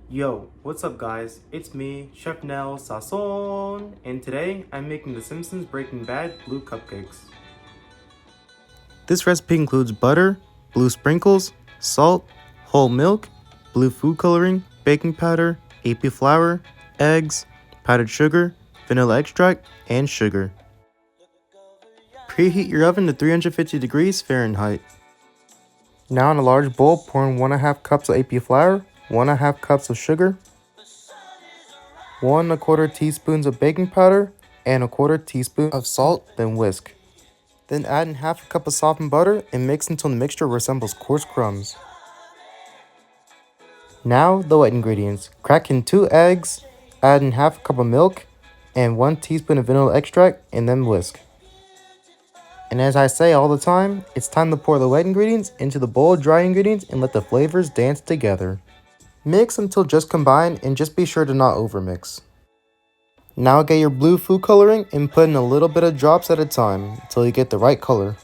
Yo, what's up guys? It's me, Chef Nell Sasson, and today I'm making the Simpsons Breaking Bad Blue Cupcakes. This recipe includes butter, blue sprinkles, salt, whole milk, blue food coloring, baking powder, AP flour, eggs, powdered sugar, vanilla extract, and sugar. Preheat your oven to 350 degrees Fahrenheit. Now in a large bowl, pour in 1.5 cups of AP flour, 1.5 cups of sugar, 1 1/4 teaspoons of baking powder, and 1/4 teaspoon of salt, then whisk. Then add in 1/2 cup of softened butter and mix until the mixture resembles coarse crumbs. Now the wet ingredients. Crack in 2 eggs, add in 1/2 cup of milk, and 1 teaspoon of vanilla extract, and then whisk. And as I say all the time, it's time to pour the wet ingredients into the bowl of dry ingredients and let the flavors dance together. Mix until just combined and just be sure to not overmix. Now get your blue food coloring and put in a little bit of drops at a time until you get the right color.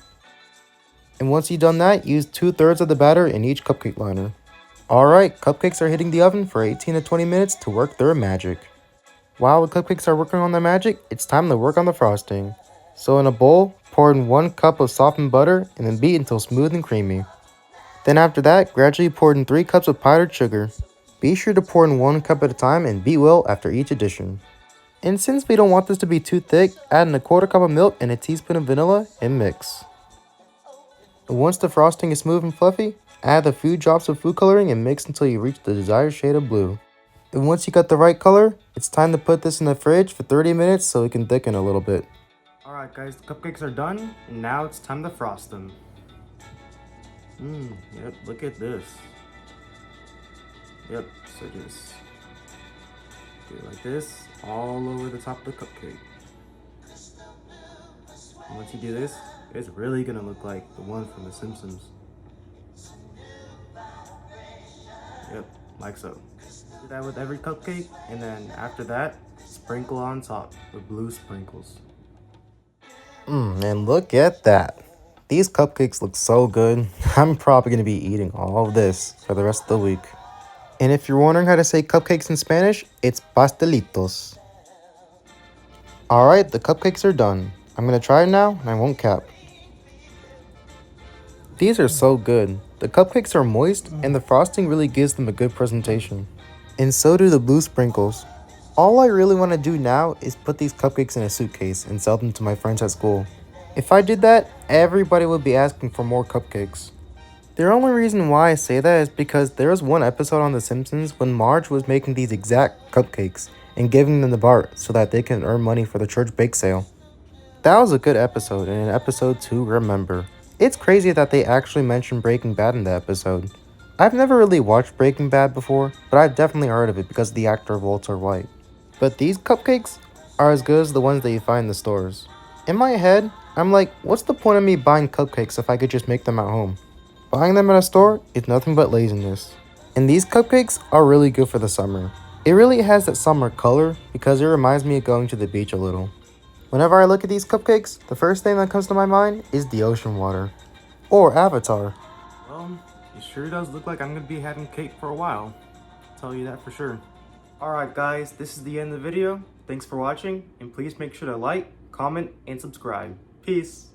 And once you've done that, use 2/3 of the batter in each cupcake liner. Alright, cupcakes are hitting the oven for 18 to 20 minutes to work their magic. While the cupcakes are working on their magic, it's time to work on the frosting. So in a bowl, pour in 1 cup of softened butter and then beat until smooth and creamy. Then after that, gradually pour in 3 cups of powdered sugar. Be sure to pour in 1 cup at a time and beat well after each addition. And since we don't want this to be too thick, add in 1/4 cup of milk and a teaspoon of vanilla and mix. And once the frosting is smooth and fluffy, add a few drops of food coloring and mix until you reach the desired shade of blue. And once you got the right color, it's time to put this in the fridge for 30 minutes so it can thicken a little bit. Alright guys, the cupcakes are done, and now it's time to frost them. Yep, look at this. Yep, so just do it like this, all over the top of the cupcake. And once you do this, it's really gonna look like the one from The Simpsons. Yep, like so. Do that with every cupcake, and then after that, sprinkle on top with blue sprinkles. And look at that. These cupcakes look so good. I'm probably going to be eating all of this for the rest of the week. And if you're wondering how to say cupcakes in Spanish, it's pastelitos. Alright, the cupcakes are done. I'm going to try it now, and I won't cap. These are so good. The cupcakes are moist, and the frosting really gives them a good presentation. And so do the blue sprinkles. All I really want to do now is put these cupcakes in a suitcase and sell them to my friends at school. If I did that, everybody would be asking for more cupcakes. The only reason why I say that is because there was one episode on The Simpsons when Marge was making these exact cupcakes and giving them to Bart so that they can earn money for the church bake sale. That was a good episode and an episode to remember. It's crazy that they actually mentioned Breaking Bad in the episode. I've never really watched Breaking Bad before, but I've definitely heard of it because of the actor Walter White. But these cupcakes are as good as the ones that you find in the stores. In my head, I'm like, what's the point of me buying cupcakes if I could just make them at home? Buying them at a store is nothing but laziness. And these cupcakes are really good for the summer. It really has that summer color because it reminds me of going to the beach a little. Whenever I look at these cupcakes, the first thing that comes to my mind is the ocean water. Or Avatar. Well, it sure does look like I'm going to be having cake for a while. I'll tell you that for sure. Alright guys, this is the end of the video. Thanks for watching, and please make sure to like, comment, and subscribe. Peace!